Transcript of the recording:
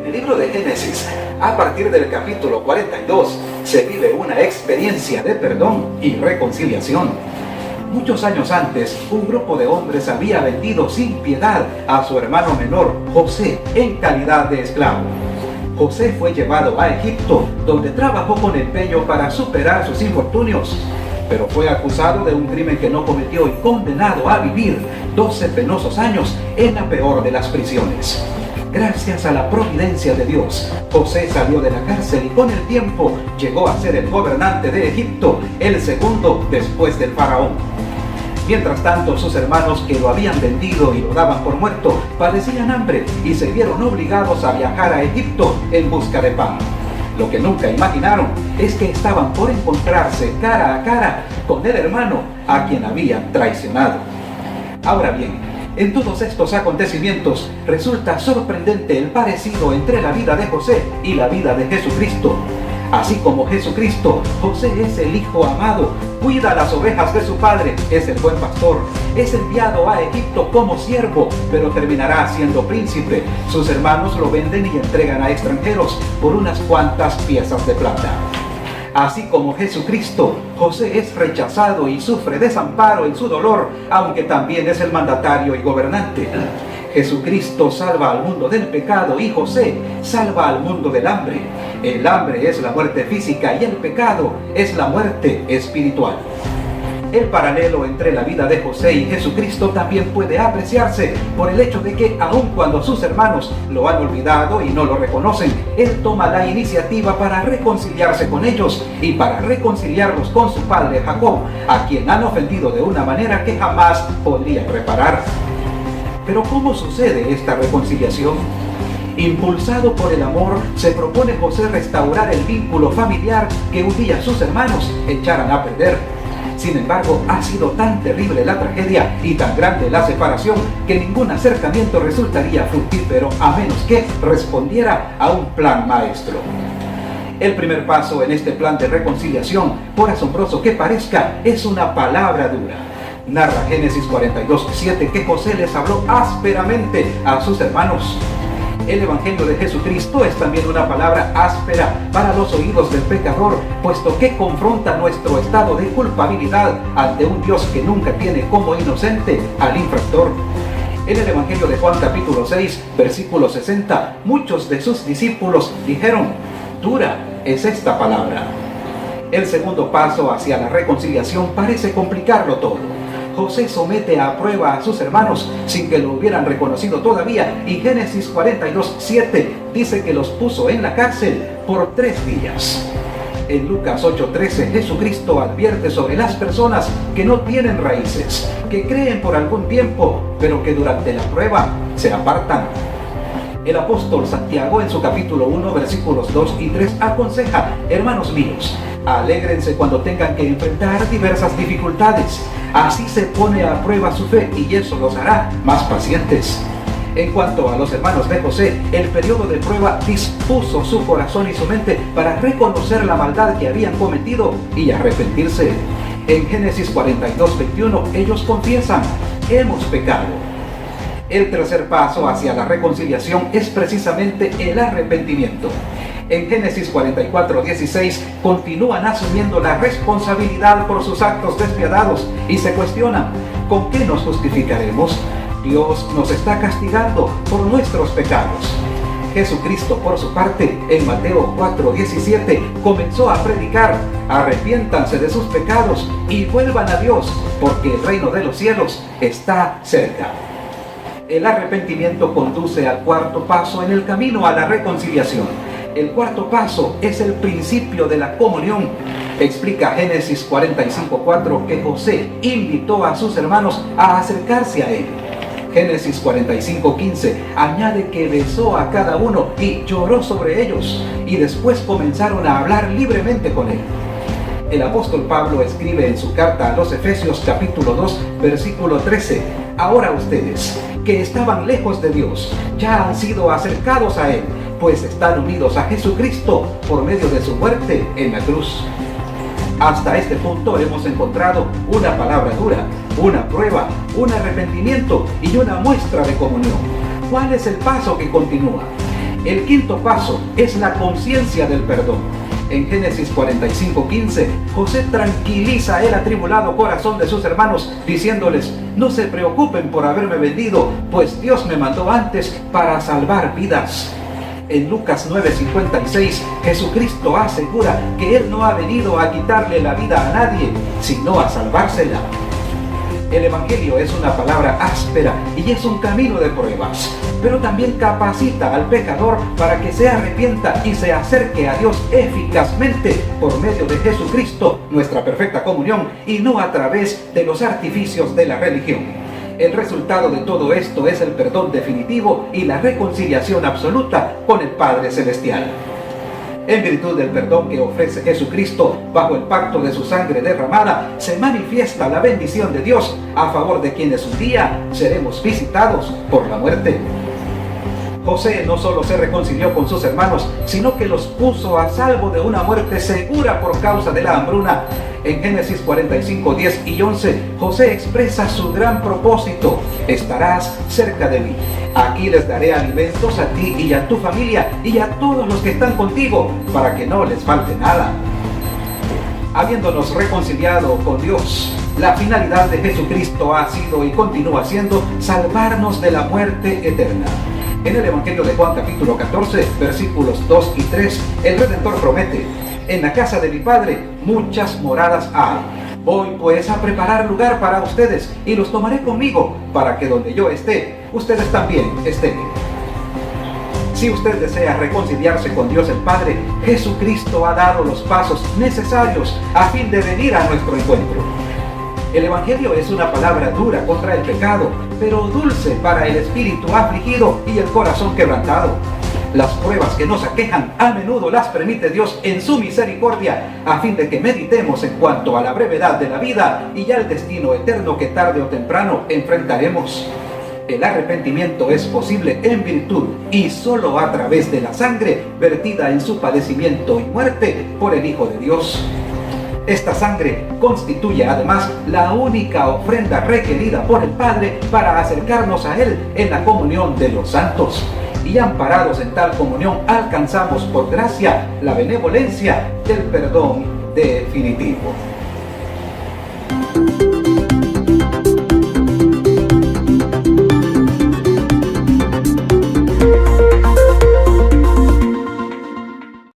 el libro de Génesis, a partir del capítulo 42, se vive una experiencia de perdón y reconciliación. Muchos años antes, un grupo de hombres había vendido sin piedad a su hermano menor, José, en calidad de esclavo. José fue llevado a Egipto, donde trabajó con empeño para superar sus infortunios, pero fue acusado de un crimen que no cometió y condenado a vivir 12 penosos años en la peor de las prisiones. Gracias a la providencia de Dios, José salió de la cárcel y con el tiempo llegó a ser el gobernante de Egipto, el segundo después del faraón. Mientras tanto, sus hermanos que lo habían vendido y lo daban por muerto, padecían hambre y se vieron obligados a viajar a Egipto en busca de pan. Lo que nunca imaginaron es que estaban por encontrarse cara a cara con el hermano a quien habían traicionado. Ahora bien, en todos estos acontecimientos resulta sorprendente el parecido entre la vida de José y la vida de Jesucristo. Así como Jesucristo, José es el hijo amado, cuida las ovejas de su padre, es el buen pastor, es enviado a Egipto como siervo, pero terminará siendo príncipe. Sus hermanos lo venden y entregan a extranjeros por unas cuantas piezas de plata. Así como Jesucristo, José es rechazado y sufre desamparo en su dolor, aunque también es el mandatario y gobernante. Jesucristo salva al mundo del pecado y José salva al mundo del hambre. El hambre es la muerte física y el pecado es la muerte espiritual. El paralelo entre la vida de José y Jesucristo también puede apreciarse por el hecho de que, aun cuando sus hermanos lo han olvidado y no lo reconocen, él toma la iniciativa para reconciliarse con ellos y para reconciliarlos con su padre Jacob, a quien han ofendido de una manera que jamás podrían reparar. Pero ¿cómo sucede esta reconciliación? Impulsado por el amor, se propone José restaurar el vínculo familiar que un día sus hermanos echaran a perder. Sin embargo, ha sido tan terrible la tragedia y tan grande la separación que ningún acercamiento resultaría fructífero a menos que respondiera a un plan maestro. El primer paso en este plan de reconciliación, por asombroso que parezca, es una palabra dura. Narra Génesis 42:7 que José les habló ásperamente a sus hermanos. El Evangelio de Jesucristo es también una palabra áspera para los oídos del pecador, puesto que confronta nuestro estado de culpabilidad ante un Dios que nunca tiene como inocente al infractor. En el Evangelio de Juan capítulo 6, versículo 60, muchos de sus discípulos dijeron: dura es esta palabra. El segundo paso hacia la reconciliación parece complicarlo todo. José somete a prueba a sus hermanos sin que lo hubieran reconocido todavía, y Génesis 42:7 dice que los puso en la cárcel por 3 días. En Lucas 8:13 Jesucristo advierte sobre las personas que no tienen raíces, que creen por algún tiempo, pero que durante la prueba se apartan. El apóstol Santiago en su capítulo 1 versículos 2 y 3 aconseja: hermanos míos, alégrense cuando tengan que enfrentar diversas dificultades. Así se pone a prueba su fe y eso los hará más pacientes. En cuanto a los hermanos de José, el periodo de prueba dispuso su corazón y su mente para reconocer la maldad que habían cometido y arrepentirse. En Génesis 42:21 ellos confiesan: hemos pecado. El tercer paso hacia la reconciliación es precisamente el arrepentimiento. En Génesis 44:16 continúan asumiendo la responsabilidad por sus actos despiadados y se cuestionan: ¿con qué nos justificaremos? Dios nos está castigando por nuestros pecados. Jesucristo, por su parte, en Mateo 4:17 comenzó a predicar: arrepiéntanse de sus pecados y vuelvan a Dios, porque el reino de los cielos está cerca. El arrepentimiento conduce al cuarto paso en el camino a la reconciliación. El cuarto paso es el principio de la comunión. Explica Génesis 45:4 que José invitó a sus hermanos a acercarse a él. Génesis 45:15 añade que besó a cada uno y lloró sobre ellos, y después comenzaron a hablar libremente con él. El apóstol Pablo escribe en su carta a los Efesios capítulo 2 versículo 13: ahora ustedes, que estaban lejos de Dios, ya han sido acercados a Él, pues están unidos a Jesucristo por medio de su muerte en la cruz. Hasta este punto hemos encontrado una palabra dura, una prueba, un arrepentimiento y una muestra de comunión. ¿Cuál es el paso que continúa? El quinto paso es la conciencia del perdón. En Génesis 45:15, José tranquiliza el atribulado corazón de sus hermanos, diciéndoles: no se preocupen por haberme vendido, pues Dios me mandó antes para salvar vidas. En Lucas 9:56, Jesucristo asegura que Él no ha venido a quitarle la vida a nadie, sino a salvársela. El Evangelio es una palabra áspera y es un camino de pruebas, pero también capacita al pecador para que se arrepienta y se acerque a Dios eficazmente por medio de Jesucristo, nuestra perfecta comunión, y no a través de los artificios de la religión. El resultado de todo esto es el perdón definitivo y la reconciliación absoluta con el Padre Celestial. En virtud del perdón que ofrece Jesucristo bajo el pacto de su sangre derramada, se manifiesta la bendición de Dios a favor de quienes un día seremos visitados por la muerte. José no solo se reconcilió con sus hermanos, sino que los puso a salvo de una muerte segura por causa de la hambruna. En Génesis 45:10 y 11, José expresa su gran propósito: estarás cerca de mí. Aquí les daré alimentos a ti y a tu familia y a todos los que están contigo, para que no les falte nada. Habiéndonos reconciliado con Dios, la finalidad de Jesucristo ha sido y continúa siendo salvarnos de la muerte eterna. En el Evangelio de Juan capítulo 14, versículos 2 y 3, el Redentor promete: en la casa de mi Padre muchas moradas hay. Voy pues a preparar lugar para ustedes y los tomaré conmigo, para que donde yo esté, ustedes también estén. Si usted desea reconciliarse con Dios el Padre, Jesucristo ha dado los pasos necesarios a fin de venir a nuestro encuentro. El Evangelio es una palabra dura contra el pecado, pero dulce para el espíritu afligido y el corazón quebrantado. Las pruebas que nos aquejan a menudo las permite Dios en su misericordia, a fin de que meditemos en cuanto a la brevedad de la vida y al destino eterno que tarde o temprano enfrentaremos. El arrepentimiento es posible en virtud y solo a través de la sangre vertida en su padecimiento y muerte por el Hijo de Dios. Esta sangre constituye además la única ofrenda requerida por el Padre para acercarnos a Él en la comunión de los santos. Y amparados en tal comunión alcanzamos por gracia la benevolencia del perdón definitivo.